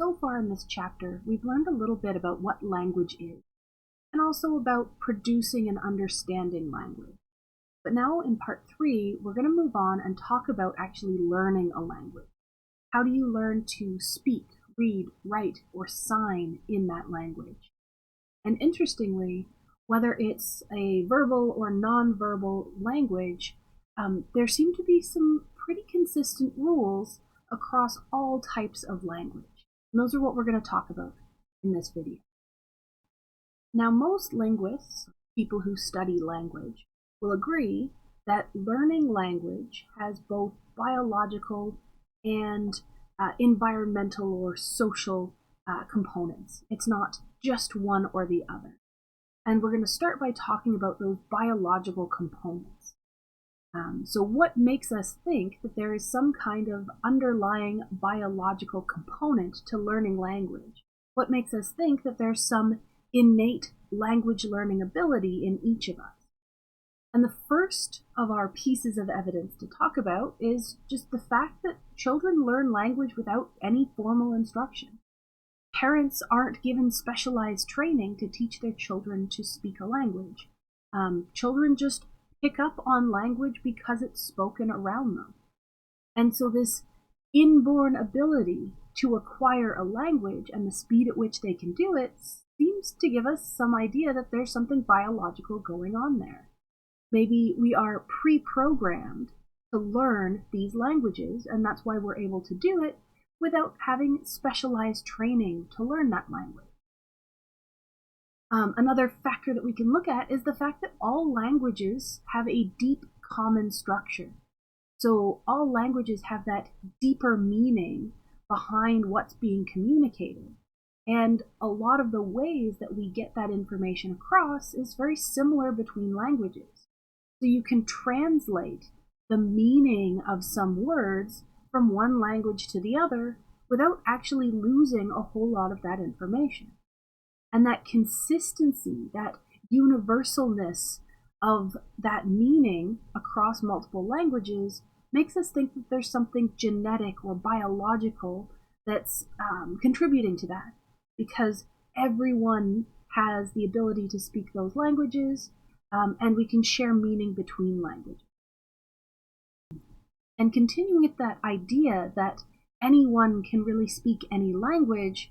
So far in this chapter, we've learned a little bit about what language is, and also about producing and understanding language. But now in part 3, we're going to move on and talk about actually learning a language. How do you learn to speak, read, write, or sign in that language? And interestingly, whether it's a verbal or nonverbal language, there seem to be some pretty consistent rules across all types of language. And those are what we're going to talk about in this video. Now, most linguists, people who study language, will agree that learning language has both biological and environmental or social components. It's not just one or the other. And we're going to start by talking about those biological components. So what makes us think that there is some kind of underlying biological component to learning language? What makes us think that there's some innate language learning ability in each of us? And the first of our pieces of evidence to talk about is just the fact that children learn language without any formal instruction. Parents aren't given specialized training to teach their children to speak a language. Children just pick up on language because it's spoken around them. And so this inborn ability to acquire a language and the speed at which they can do it seems to give us some idea that there's something biological going on there. Maybe we are pre-programmed to learn these languages, and that's why we're able to do it without having specialized training to learn that language. Another factor that we can look at is the fact that all languages have a deep common structure. So all languages have that deeper meaning behind what's being communicated. And a lot of the ways that we get that information across is very similar between languages. So you can translate the meaning of some words from one language to the other without actually losing a whole lot of that information. And that consistency, that universalness of that meaning across multiple languages makes us think that there's something genetic or biological that's contributing to that, because everyone has the ability to speak those languages, and we can share meaning between languages. And continuing with that idea that anyone can really speak any language,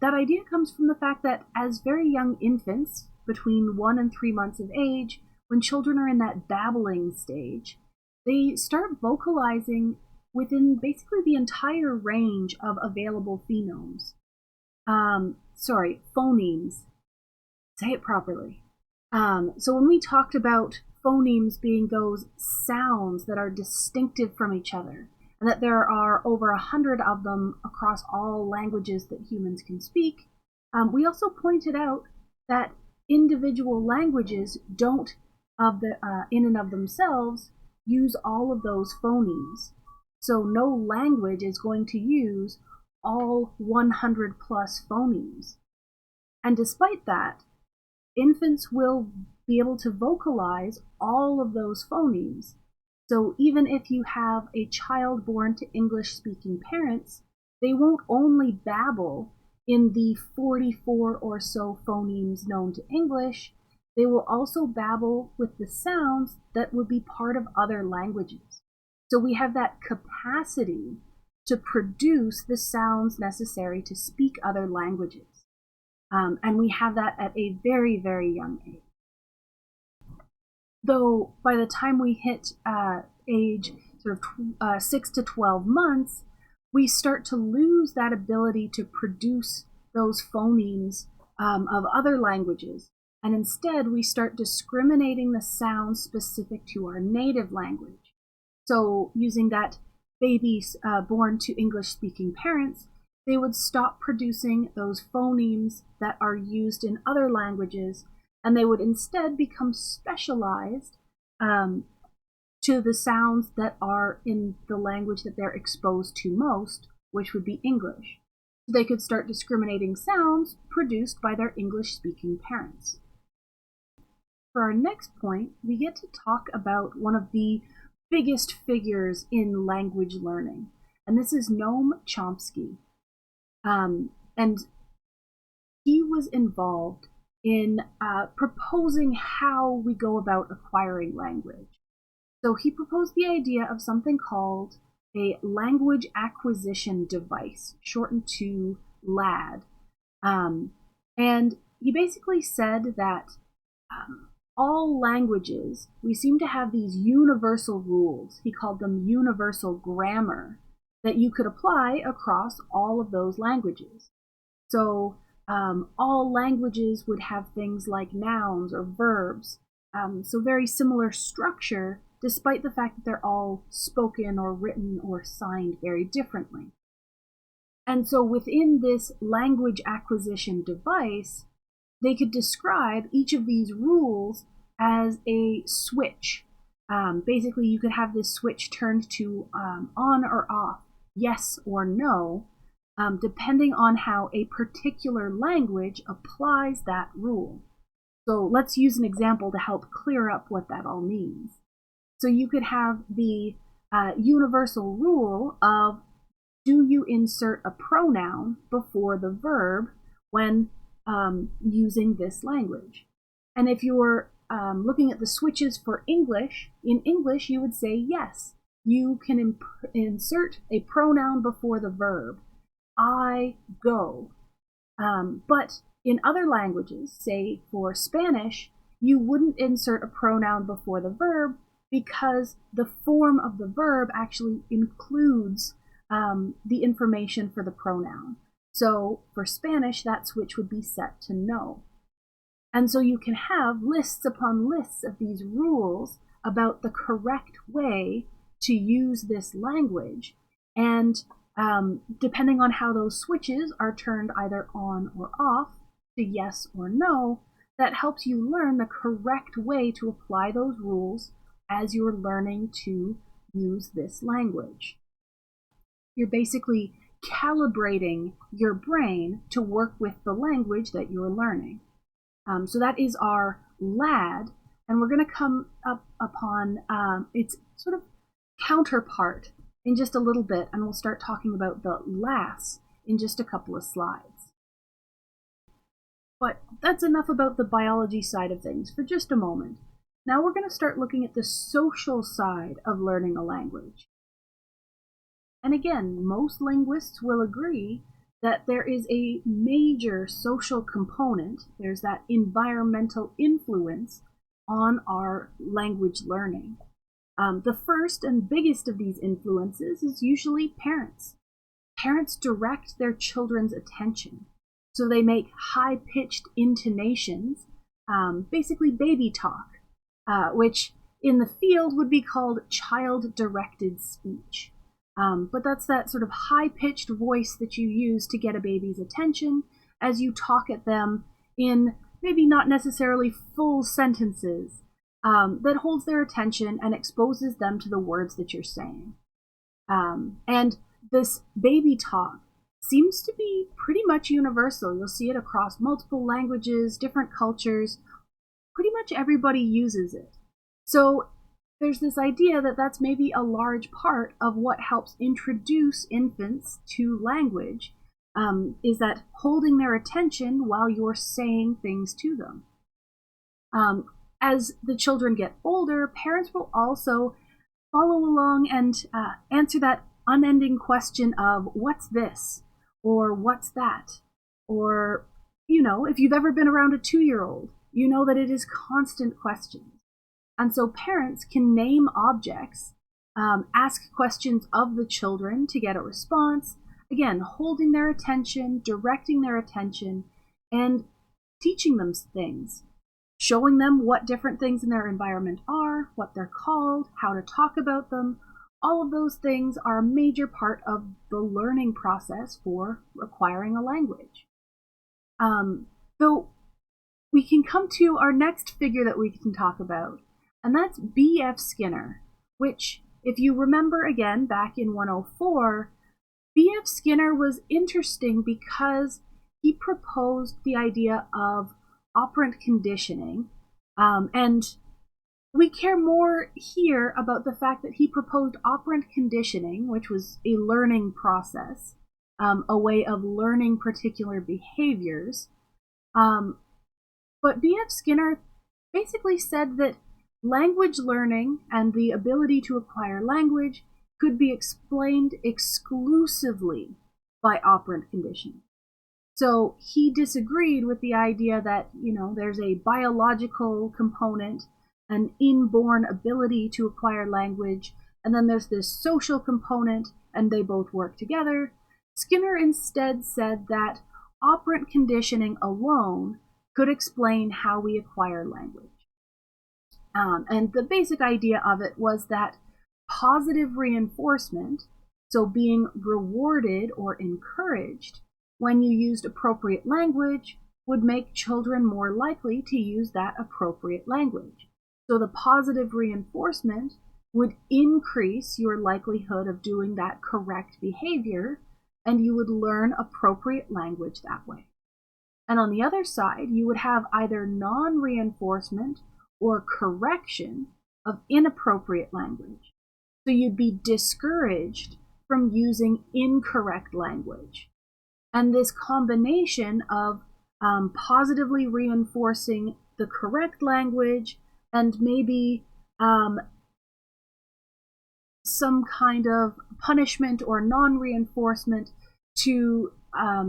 that idea comes from the fact that as very young infants, between 1 and 3 months of age, when children are in that babbling stage, they start vocalizing within basically the entire range of available phonemes. Phonemes. Say it properly. So when we talked about phonemes being those sounds that are distinctive from each other, and that there are over 100 of them across all languages that humans can speak, we also pointed out that individual languages don't, in and of themselves, use all of those phonemes. So no language is going to use all 100 plus phonemes. And despite that, infants will be able to vocalize all of those phonemes. So even if you have a child born to English-speaking parents, they won't only babble in the 44 or so phonemes known to English, they will also babble with the sounds that would be part of other languages. So we have that capacity to produce the sounds necessary to speak other languages. And we have that at a very, very young age. Though by the time we hit age 6 to 12 months, we start to lose that ability to produce those phonemes of other languages. And instead, we start discriminating the sounds specific to our native language. So using that babies born to English-speaking parents, they would stop producing those phonemes that are used in other languages, and they would instead become specialized to the sounds that are in the language that they're exposed to most, which would be English. So they could start discriminating sounds produced by their English-speaking parents. For our next point, we get to talk about one of the biggest figures in language learning, and this is Noam Chomsky. And he was involved in proposing how we go about acquiring language. So he proposed the idea of something called a language acquisition device, shortened to LAD. And he basically said that all languages, we seem to have these universal rules. He called them universal grammar that you could apply across all of those languages. So all languages would have things like nouns or verbs, so very similar structure, despite the fact that they're all spoken or written or signed very differently. And so within this language acquisition device, they could describe each of these rules as a switch. Basically, you could have this switch turned to on or off, yes or no, depending on how a particular language applies that rule. So let's use an example to help clear up what that all means. So you could have the universal rule of, do you insert a pronoun before the verb when using this language? And if you're looking at the switches for English, in English you would say yes. You can insert a pronoun before the verb. I go. But in other languages, say for Spanish, you wouldn't insert a pronoun before the verb because the form of the verb actually includes the information for the pronoun. So for Spanish, that switch would be set to no. And so you can have lists upon lists of these rules about the correct way to use this language. And depending on how those switches are turned either on or off to yes or no, that helps you learn the correct way to apply those rules as you're learning to use this language. You're basically calibrating your brain to work with the language that you're learning. So that is our LAD, and we're going to come up upon its sort of counterpart in just a little bit, and we'll start talking about the LAS in just a couple of slides. But that's enough about the biology side of things for just a moment. Now we're going to start looking at the social side of learning a language. And again, most linguists will agree that there is a major social component, there's that environmental influence on our language learning. The first and biggest of these influences is usually parents. Parents direct their children's attention. So they make high-pitched intonations, basically baby talk, which in the field would be called child-directed speech. But that's that sort of high-pitched voice that you use to get a baby's attention as you talk at them in maybe not necessarily full sentences, that holds their attention and exposes them to the words that you're saying. And this baby talk seems to be pretty much universal. You'll see it across multiple languages, different cultures. Pretty much everybody uses it. So there's this idea that that's maybe a large part of what helps introduce infants to language, is that holding their attention while you're saying things to them. As the children get older, parents will also follow along and answer that unending question of, what's this? Or what's that? Or, if you've ever been around a 2-year-old, you know that it is constant questions. And so parents can name objects, ask questions of the children to get a response, again, holding their attention, directing their attention, and teaching them things, showing them what different things in their environment are, what they're called, how to talk about them. All of those things are a major part of the learning process for acquiring a language. So we can come to our next figure that we can talk about, and that's B.F. Skinner, which, if you remember again back in 104, B.F. Skinner was interesting because he proposed the idea of operant conditioning, and we care more here about the fact that he proposed operant conditioning, which was a learning process, a way of learning particular behaviors. But B.F. Skinner basically said that language learning and the ability to acquire language could be explained exclusively by operant conditioning. So he disagreed with the idea that, there's a biological component, an inborn ability to acquire language, and then there's this social component, and they both work together. Skinner instead said that operant conditioning alone could explain how we acquire language. And the basic idea of it was that positive reinforcement, so being rewarded or encouraged when you used appropriate language, would make children more likely to use that appropriate language. So the positive reinforcement would increase your likelihood of doing that correct behavior, and you would learn appropriate language that way. And on the other side, you would have either non-reinforcement or correction of inappropriate language. So you'd be discouraged from using incorrect language. And this combination of positively reinforcing the correct language and maybe some kind of punishment or non-reinforcement to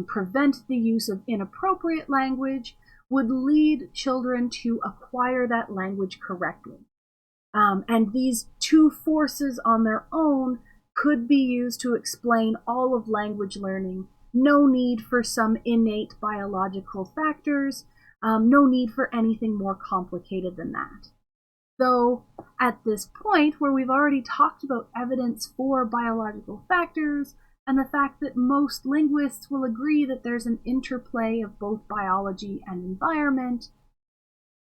prevent the use of inappropriate language would lead children to acquire that language correctly. And these two forces on their own could be used to explain all of language learning. No need for some innate biological factors, no need for anything more complicated than that. Though at this point, where we've already talked about evidence for biological factors, and the fact that most linguists will agree that there's an interplay of both biology and environment,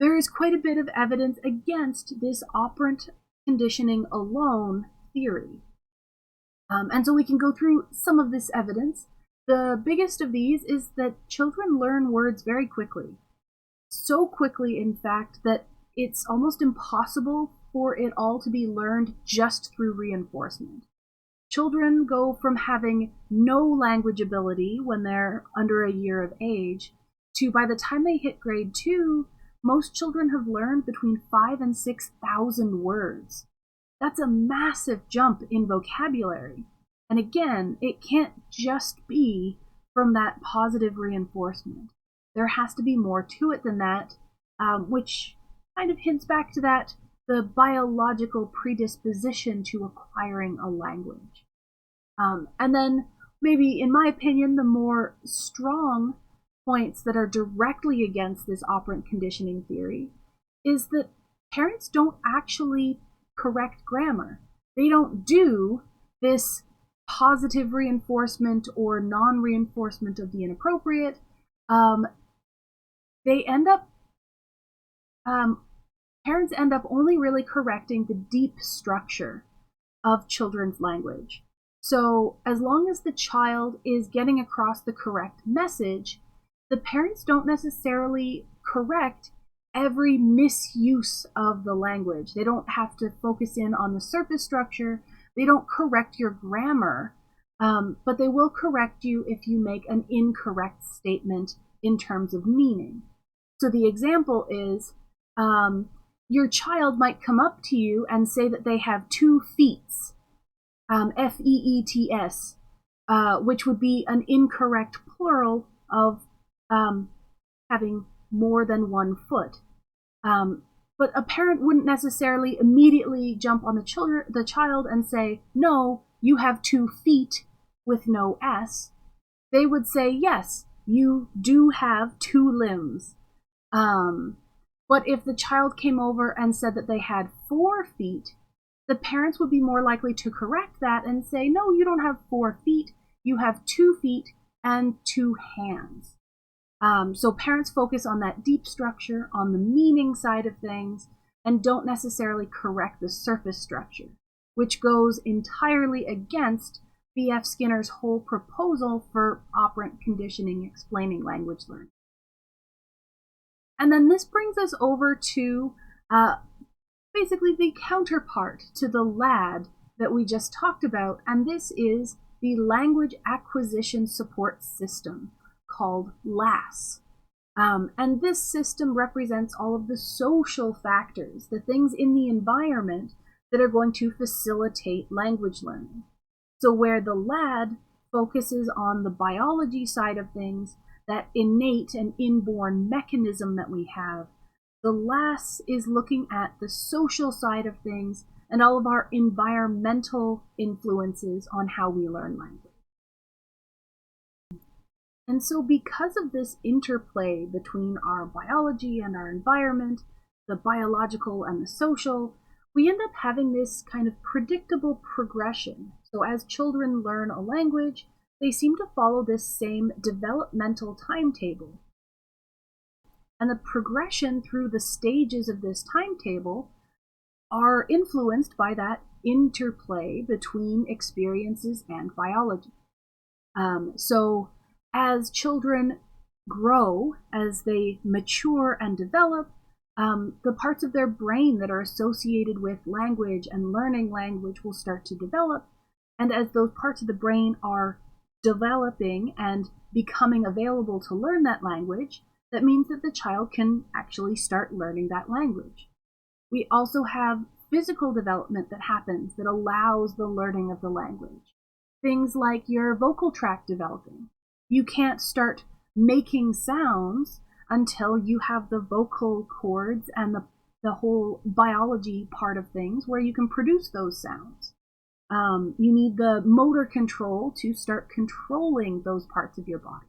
there is quite a bit of evidence against this operant conditioning alone theory. And so we can go through some of this evidence. The biggest of these is that children learn words very quickly. So quickly, in fact, that it's almost impossible for it all to be learned just through reinforcement. Children go from having no language ability when they're under a year of age to, by the time they hit grade 2, most children have learned between 5,000 and 6,000 words. That's a massive jump in vocabulary. And again, it can't just be from that positive reinforcement. There has to be more to it than that, which kind of hints back to that, the biological predisposition to acquiring a language. And then maybe, in my opinion, the more strong points that are directly against this operant conditioning theory is that parents don't actually correct grammar. They don't do this positive reinforcement or non-reinforcement of the inappropriate. Parents end up only really correcting the deep structure of children's language. So as long as the child is getting across the correct message, the parents don't necessarily correct every misuse of the language. They don't have to focus in on the surface structure. They don't correct your grammar, but they will correct you if you make an incorrect statement in terms of meaning. So the example is, your child might come up to you and say that they have 2 feet, F-E-E-T-S, which would be an incorrect plural of having more than 1 foot. But a parent wouldn't necessarily immediately jump on the child and say, no, you have 2 feet with no S. They would say, yes, you do have 2 limbs. But if the child came over and said that they had 4 feet, the parents would be more likely to correct that and say, no, you don't have 4 feet, you have 2 feet and 2 hands. So parents focus on that deep structure, on the meaning side of things, and don't necessarily correct the surface structure, which goes entirely against B.F. Skinner's whole proposal for operant conditioning explaining language learning. And then this brings us over to basically the counterpart to the LAD that we just talked about, and this is the Language Acquisition Support System, called LASS. And this system represents all of the social factors, the things in the environment that are going to facilitate language learning. So where the LAD focuses on the biology side of things, that innate and inborn mechanism that we have, the LAS is looking at the social side of things and all of our environmental influences on how we learn language. And so because of this interplay between our biology and our environment, the biological and the social, we end up having this kind of predictable progression. So as children learn a language, they seem to follow this same developmental timetable. And the progression through the stages of this timetable are influenced by that interplay between experiences and biology. So as children grow, as they mature and develop, the parts of their brain that are associated with language and learning language will start to develop. And as those parts of the brain are developing and becoming available to learn that language, that means that the child can actually start learning that language. We also have physical development that happens that allows the learning of the language. Things like your vocal tract developing. You can't start making sounds until you have the vocal cords and the whole biology part of things where you can produce those sounds. You need the motor control to start controlling those parts of your body.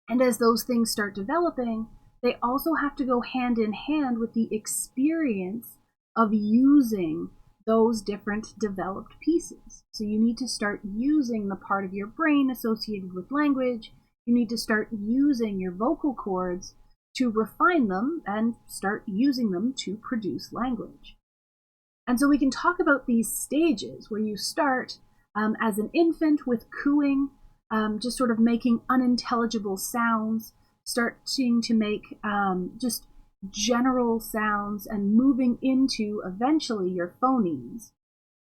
And as those things start developing, they also have to go hand in hand with the experience of using those different developed pieces. So you need to start using the part of your brain associated with language. You need to start using your vocal cords to refine them and start using them to produce language. And so we can talk about these stages where you start as an infant with cooing, just sort of making unintelligible sounds, starting to make just general sounds and moving into eventually your phonemes.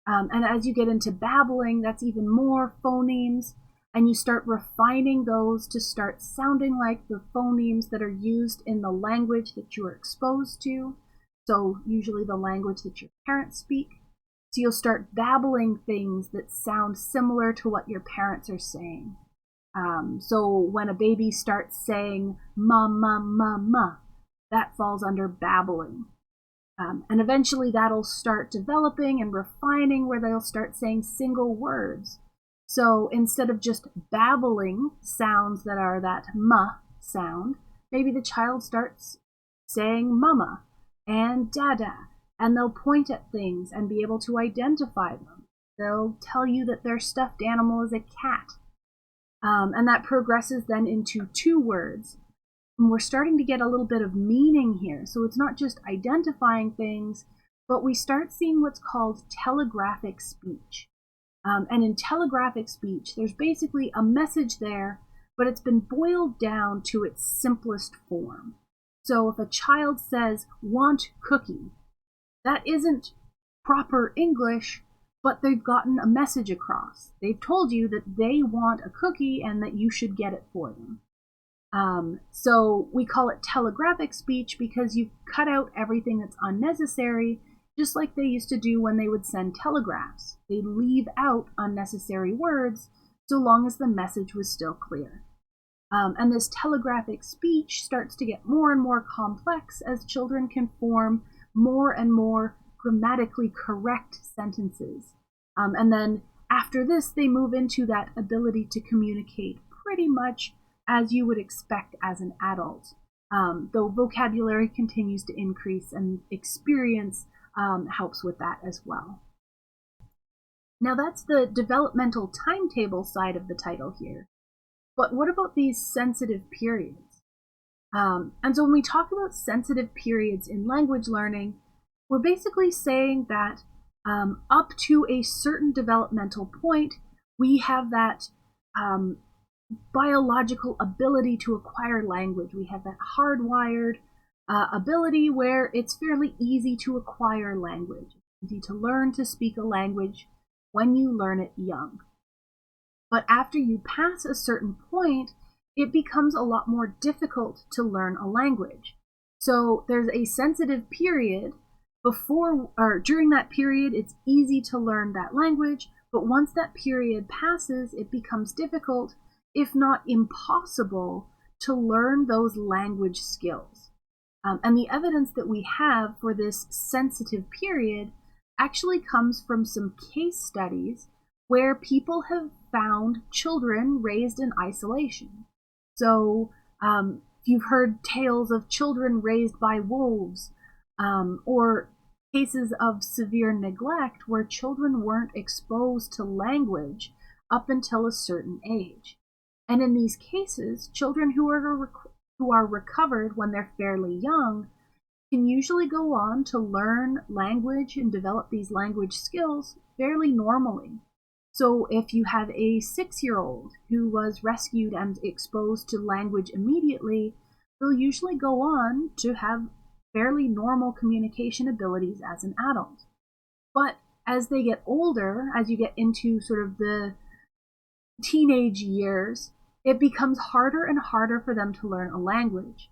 And as you get into babbling, that's even more phonemes, and you start refining those to start sounding like the phonemes that are used in the language that you are exposed to. So usually the language that your parents speak. So you'll start babbling things that sound similar to what your parents are saying. So when a baby starts saying ma, ma, ma, ma, that falls under babbling. And eventually that'll start developing and refining where they'll start saying single words. So instead of just babbling sounds that are that ma sound, maybe the child starts saying mama and dada, and they'll point at things and be able to identify them. They'll tell you that their stuffed animal is a cat. And that progresses then into 2 words. And we're starting to get a little bit of meaning here. So it's not just identifying things, but we start seeing what's called telegraphic speech. And in telegraphic speech, there's basically a message there, but it's been boiled down to its simplest form. So if a child says, want cookie, that isn't proper English, but they've gotten a message across. They've told you that they want a cookie and that you should get it for them. So we call it telegraphic speech because you've cut out everything that's unnecessary, just like they used to do when they would send telegraphs. They'd leave out unnecessary words so long as the message was still clear. And this telegraphic speech starts to get more and more complex as children can form more and more grammatically correct sentences. And then after this, they move into that ability to communicate pretty much as you would expect as an adult, though vocabulary continues to increase and experience helps with that as well. Now that's the developmental timetable side of the title here. But what about these sensitive periods? And so when we talk about sensitive periods in language learning, we're basically saying that up to a certain developmental point, we have that biological ability to acquire language. We have that hardwired ability where it's fairly easy to acquire language, easy to learn to speak a language. when you learn it young. But after you pass a certain point, it becomes a lot more difficult to learn a language. So there's a sensitive period before or during that period, it's easy to learn that language, but once that period passes, it becomes difficult, if not impossible, to learn those language skills. And the evidence that we have for this sensitive period actually comes from some case studies where people have found children raised in isolation. So you've heard tales of children raised by wolves, or cases of severe neglect where children weren't exposed to language up until a certain age. And in these cases, children who are recovered when they're fairly young can usually go on to learn language and develop these language skills fairly normally. So if you have a 6-year-old who was rescued and exposed to language immediately, they'll usually go on to have fairly normal communication abilities as an adult. But as they get older, as you get into sort of the teenage years, it becomes harder and harder for them to learn a language.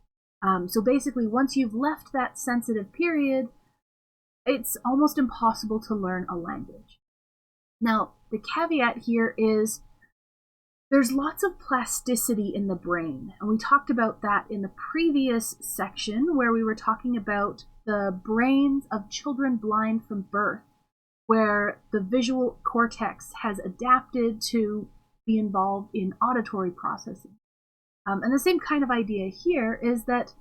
So basically, once you've left that sensitive period, it's almost impossible to learn a language. Now, the caveat here is there's lots of plasticity in the brain, and we talked about that in the previous section where we were talking about the brains of children blind from birth, where the visual cortex has adapted to be involved in auditory processing. And the same kind of idea here is that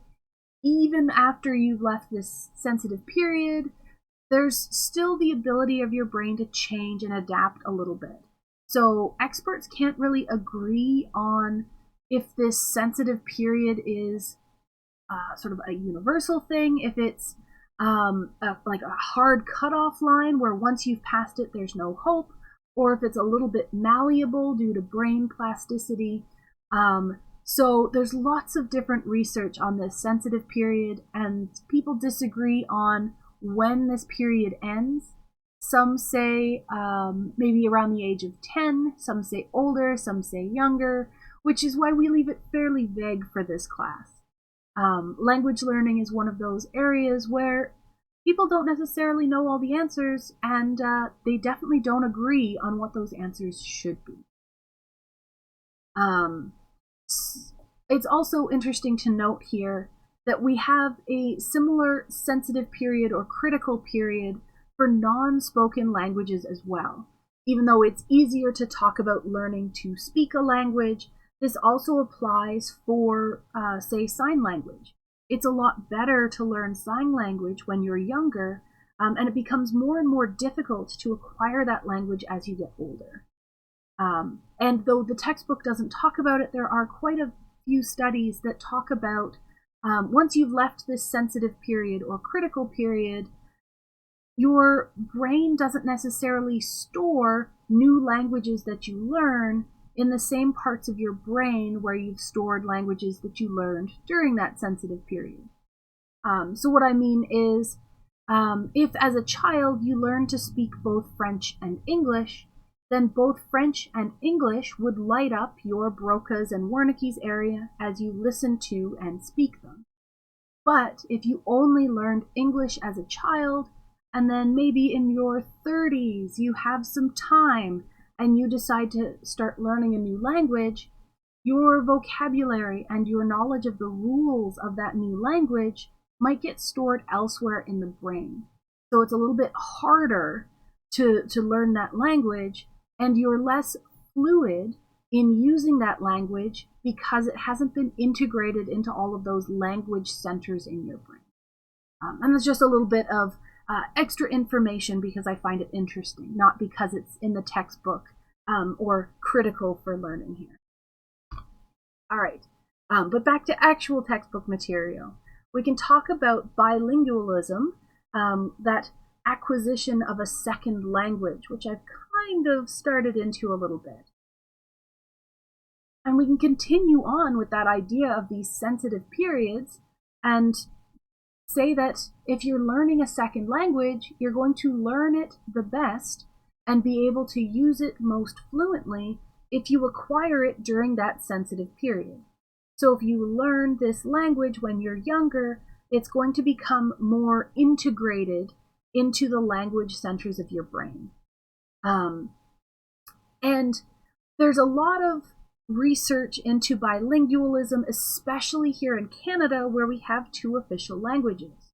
even after you've left this sensitive period, there's still the ability of your brain to change and adapt a little bit. So experts can't really agree on if this sensitive period is sort of a universal thing, if it's like a hard cutoff line where once you've passed it, there's no hope, or if it's a little bit malleable due to brain plasticity. So there's lots of different research on this sensitive period, and people disagree on when this period ends. Some say maybe around the age of 10, some say older, some say younger, which is why we leave it fairly vague for this class. Language learning is one of those areas where people don't necessarily know all the answers, and they definitely don't agree on what those answers should be. It's also interesting to note here that we have a similar sensitive period or critical period for non-spoken languages as well. Even though it's easier to talk about learning to speak a language, this also applies for, say, sign language. It's a lot better to learn sign language when you're younger, and it becomes more and more difficult to acquire that language as you get older. And though the textbook doesn't talk about it, there are quite a few studies that talk about once you've left this sensitive period or critical period, your brain doesn't necessarily store new languages that you learn in the same parts of your brain where you've stored languages that you learned during that sensitive period. So what I mean is, if as a child you learned to speak both French and English, then both French and English would light up your Broca's and Wernicke's area as you listen to and speak them. But if you only learned English as a child, and then maybe in your 30s you have some time and you decide to start learning a new language, your vocabulary and your knowledge of the rules of that new language might get stored elsewhere in the brain. So it's a little bit harder to learn that language, and you're less fluid in using that language because it hasn't been integrated into all of those language centers in your brain. And that's just a little bit of extra information because I find it interesting, not because it's in the textbook or critical for learning here. All right, but back to actual textbook material. We can talk about bilingualism, that acquisition of a second language, which I've kind of started into a little bit. And we can continue on with that idea of these sensitive periods and say that if you're learning a second language, you're going to learn it the best and be able to use it most fluently if you acquire it during that sensitive period. So if you learn this language when you're younger, it's going to become more integrated into the language centers of your brain. And there's a lot of research into bilingualism, especially here in Canada, where we have 2 official languages.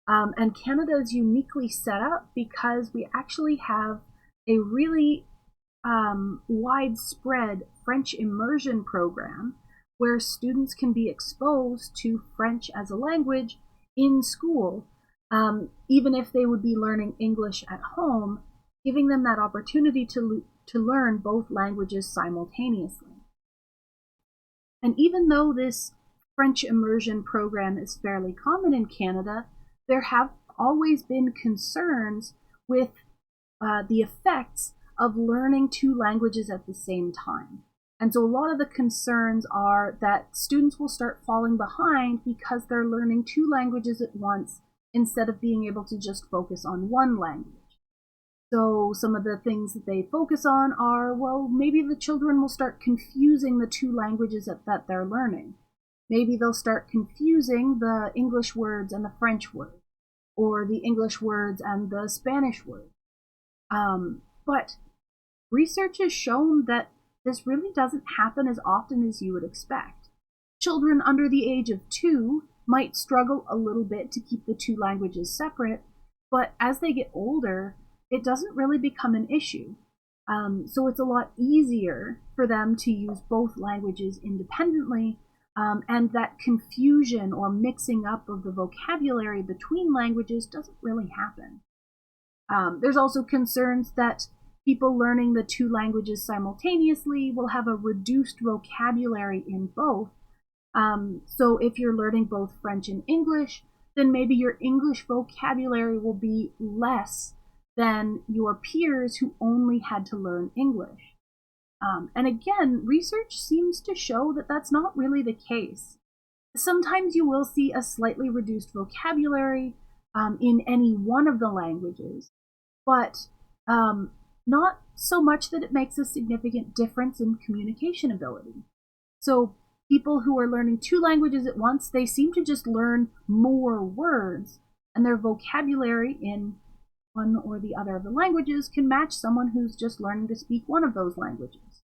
And Canada is uniquely set up because we actually have a really widespread French immersion program where students can be exposed to French as a language in school, even if they would be learning English at home, giving them that opportunity to learn both languages simultaneously. And even though this French immersion program is fairly common in Canada, there have always been concerns with the effects of learning 2 languages at the same time. And so a lot of the concerns are that students will start falling behind because they're learning 2 languages at once instead of being able to just focus on one language. So some of the things that they focus on are, well, maybe the children will start confusing the 2 languages that they're learning. Maybe they'll start confusing the English words and the French words, or the English words and the Spanish words. But research has shown that this really doesn't happen as often as you would expect. Children under the age of 2 might struggle a little bit to keep the 2 languages separate, but as they get older, it doesn't really become an issue. So it's a lot easier for them to use both languages independently, and that confusion or mixing up of the vocabulary between languages doesn't really happen. There's also concerns that people learning the 2 languages simultaneously will have a reduced vocabulary in both. So if you're learning both French and English, then maybe your English vocabulary will be less than your peers who only had to learn English. And again, research seems to show that that's not really the case. Sometimes you will see a slightly reduced vocabulary in any one of the languages, but not so much that it makes a significant difference in communication ability. So people who are learning 2 languages at once, they seem to just learn more words, and their vocabulary in one or the other of the languages can match someone who's just learning to speak one of those languages.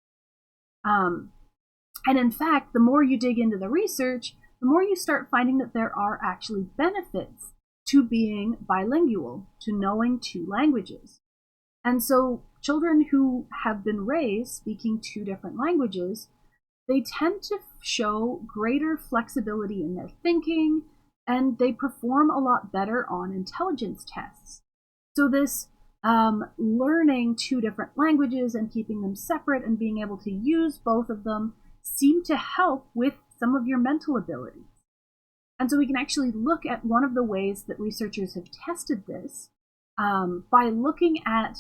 And in fact, the more you dig into the research, the more you start finding that there are actually benefits to being bilingual, to knowing 2 languages. And so children who have been raised speaking 2 different languages, they tend to show greater flexibility in their thinking, and they perform a lot better on intelligence tests. So this learning 2 different languages and keeping them separate and being able to use both of them seem to help with some of your mental abilities. And so we can actually look at one of the ways that researchers have tested this by looking at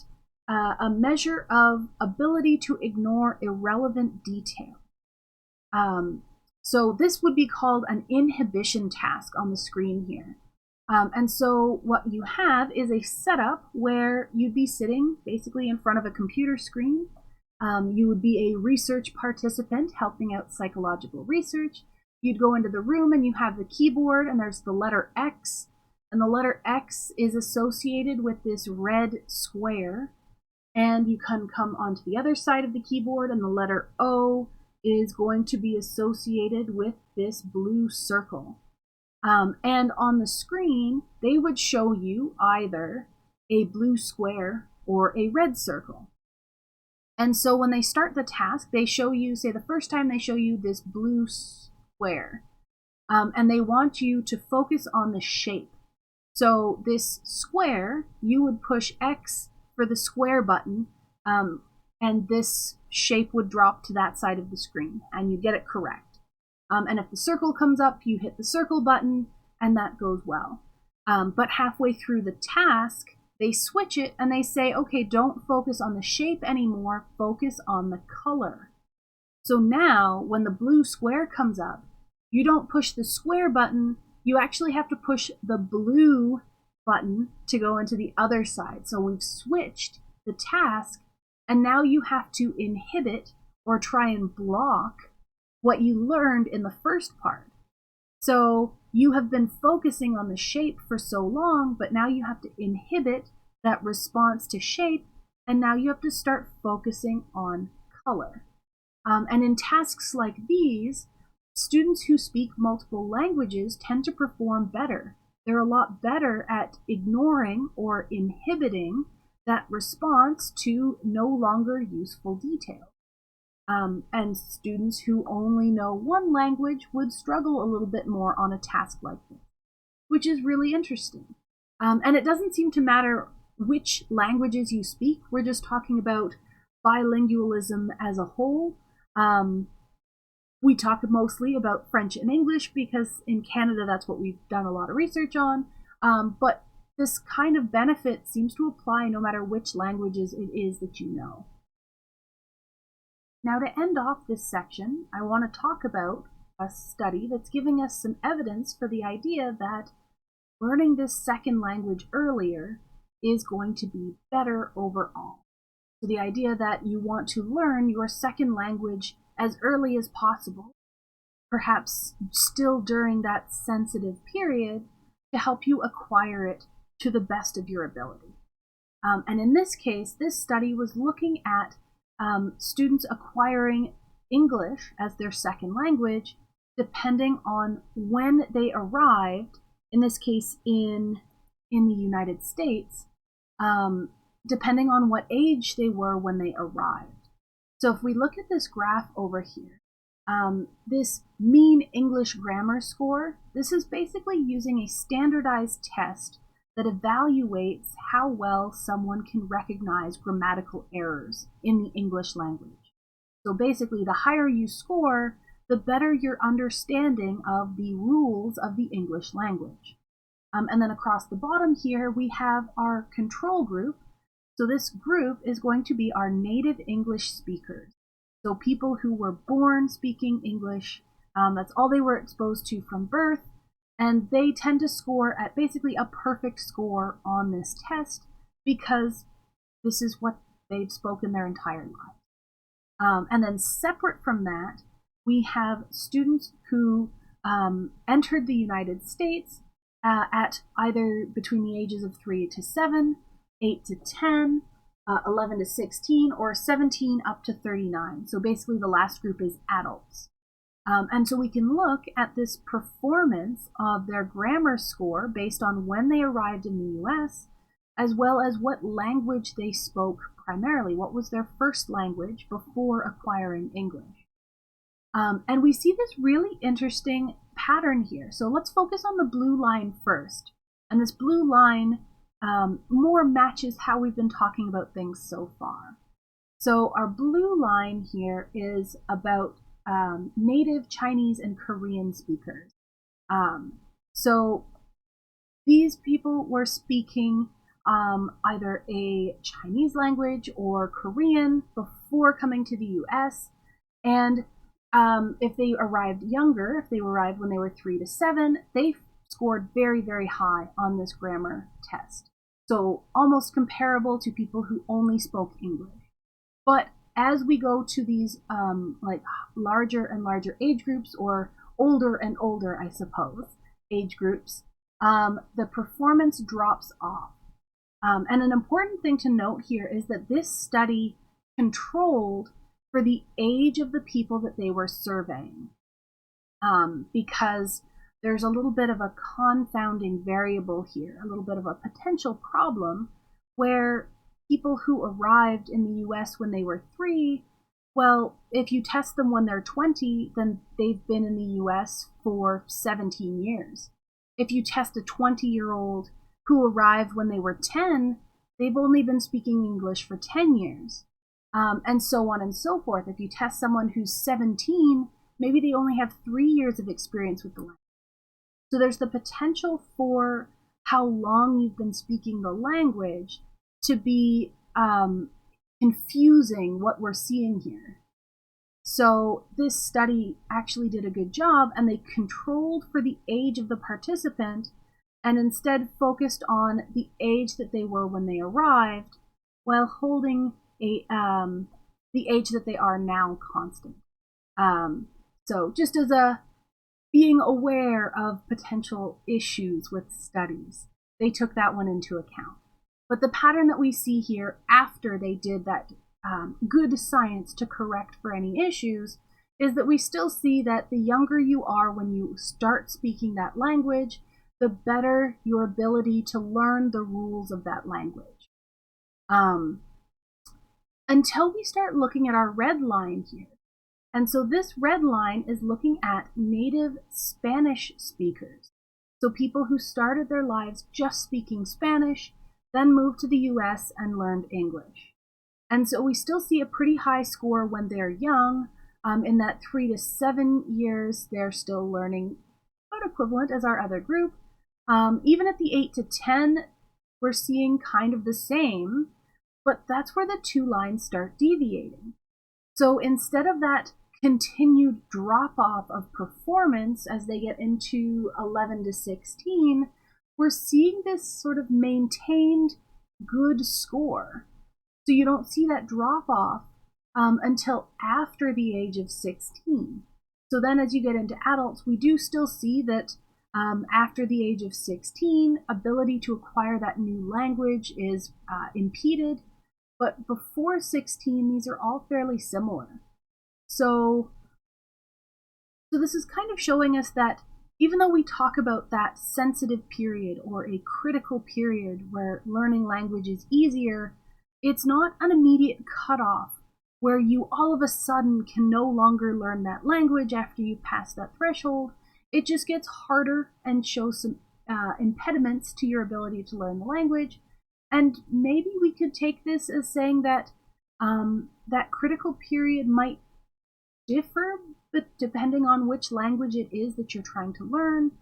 a measure of ability to ignore irrelevant detail. So this would be called an inhibition task on the screen here. And so what you have is a setup where you'd be sitting basically in front of a computer screen. You would be a research participant helping out psychological research. You'd go into the room and you have the keyboard and there's the letter X. And the letter X is associated with this red square. And you can come onto the other side of the keyboard and the letter O is going to be associated with this blue circle. And on the screen, they would show you either a blue square or a red circle. And so when they start the task, they show you, say the first time they show you this blue square, and they want you to focus on the shape. So this square, you would push X for the square button, and this shape would drop to that side of the screen, and you get it correct. And if the circle comes up, you hit the circle button, and that goes well. But halfway through the task, they switch it and they say, okay, don't focus on the shape anymore, focus on the color. So now, when the blue square comes up, you don't push the square button, you actually have to push the blue button to go into the other side. So we've switched the task, and now you have to inhibit or try and block what you learned in the first part. So you have been focusing on the shape for so long, but now you have to inhibit that response to shape, and now you have to start focusing on color. And in tasks like these, students who speak multiple languages tend to perform better. They're a lot better at ignoring or inhibiting that response to no longer useful detail. And students who only know one language would struggle a little bit more on a task like this, which is really interesting. And it doesn't seem to matter which languages you speak. We're just talking about bilingualism as a whole. We talk mostly about French and English because in Canada that's what we've done a lot of research on. But this kind of benefit seems to apply no matter which languages it is that you know. Now, to end off this section, I want to talk about a study that's giving us some evidence for the idea that learning this second language earlier is going to be better overall. So the idea that you want to learn your second language as early as possible, perhaps still during that sensitive period, to help you acquire it to the best of your ability. And in this case, this study was looking at students acquiring English as their second language, depending on when they arrived, in this case in the United States, depending on what age they were when they arrived. So if we look at this graph over here, this mean English grammar score, this is basically using a standardized test that evaluates how well someone can recognize grammatical errors in the English language. So basically, the higher you score, the better your understanding of the rules of the English language. And then across the bottom here, we have our control group. So this group is going to be our native English speakers. So people who were born speaking English, that's all they were exposed to from birth, and they tend to score at basically a perfect score on this test because this is what they've spoken their entire life. And then separate from that, we have students who entered the United States at either between the ages of 3 to 7, 8 to 10, 11 to 16, or 17 up to 39. So basically the last group is adults. And so we can look at this performance of their grammar score based on when they arrived in the US, as well as what language they spoke primarily. What was their first language before acquiring English? And we see this really interesting pattern here. So let's focus on the blue line first. And this blue line more matches how we've been talking about things so far. So our blue line here is about native Chinese and Korean speakers. So these people were speaking either a Chinese language or Korean before coming to the US. And if they arrived younger, if they arrived when they were 3 to 7, they scored very, very high on this grammar test. So almost comparable to people who only spoke English. But as we go to these like larger and larger age groups, or older and older, I suppose, age groups, the performance drops off. And an important thing to note here is that this study controlled for the age of the people that they were surveying, because there's a little bit of a confounding variable here, a little bit of a potential problem where people who arrived in the US when they were 3, well, if you test them when they're 20, then they've been in the US for 17 years. If you test a 20-year-old who arrived when they were 10, they've only been speaking English for 10 years. And so on and so forth. If you test someone who's 17, maybe they only have 3 years of experience with the language. So there's the potential for how long you've been speaking the language to be confusing what we're seeing here. So this study actually did a good job, and they controlled for the age of the participant and instead focused on the age that they were when they arrived, while holding the age that they are now constant. So just as a being aware of potential issues with studies, they took that one into account. But the pattern that we see here after they did that good science to correct for any issues is that we still see that the younger you are when you start speaking that language, the better your ability to learn the rules of that language. Until we start looking at our red line here. And so this red line is looking at native Spanish speakers. So people who started their lives just speaking Spanish, then moved to the US and learned English. And so we still see a pretty high score when they're young. In that 3 to 7 years, they're still learning about equivalent as our other group. Even at the 8 to 10, we're seeing kind of the same, but that's where the two lines start deviating. So instead of that continued drop-off of performance as they get into 11 to 16, we're seeing this sort of maintained good score. So you don't see that drop-off until after the age of 16. So then as you get into adults, we do still see that after the age of 16, ability to acquire that new language is impeded. But before 16, these are all fairly similar. So this is kind of showing us that even though we talk about that sensitive period or a critical period where learning language is easier, it's not an immediate cutoff where you all of a sudden can no longer learn that language after you pass that threshold. It just gets harder and shows some impediments to your ability to learn the language. And maybe we could take this as saying that that critical period might differ, but depending on which language it is that you're trying to learn,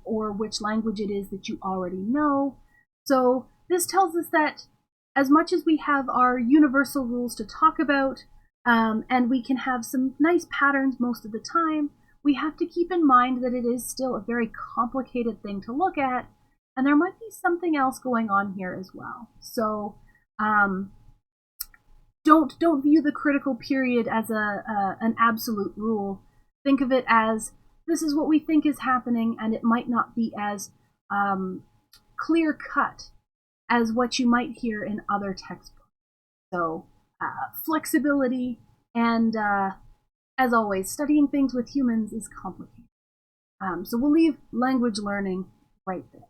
or which language it is that you already know. So this tells us that as much as we have our universal rules to talk about, and we can have some nice patterns most of the time, we have to keep in mind that it is still a very complicated thing to look at, and there might be something else going on here as well. So don't view the critical period as an absolute rule. Think of it as this is what we think is happening, and it might not be as clear cut as what you might hear in other textbooks. So flexibility, and as always, studying things with humans is complicated. So we'll leave language learning right there.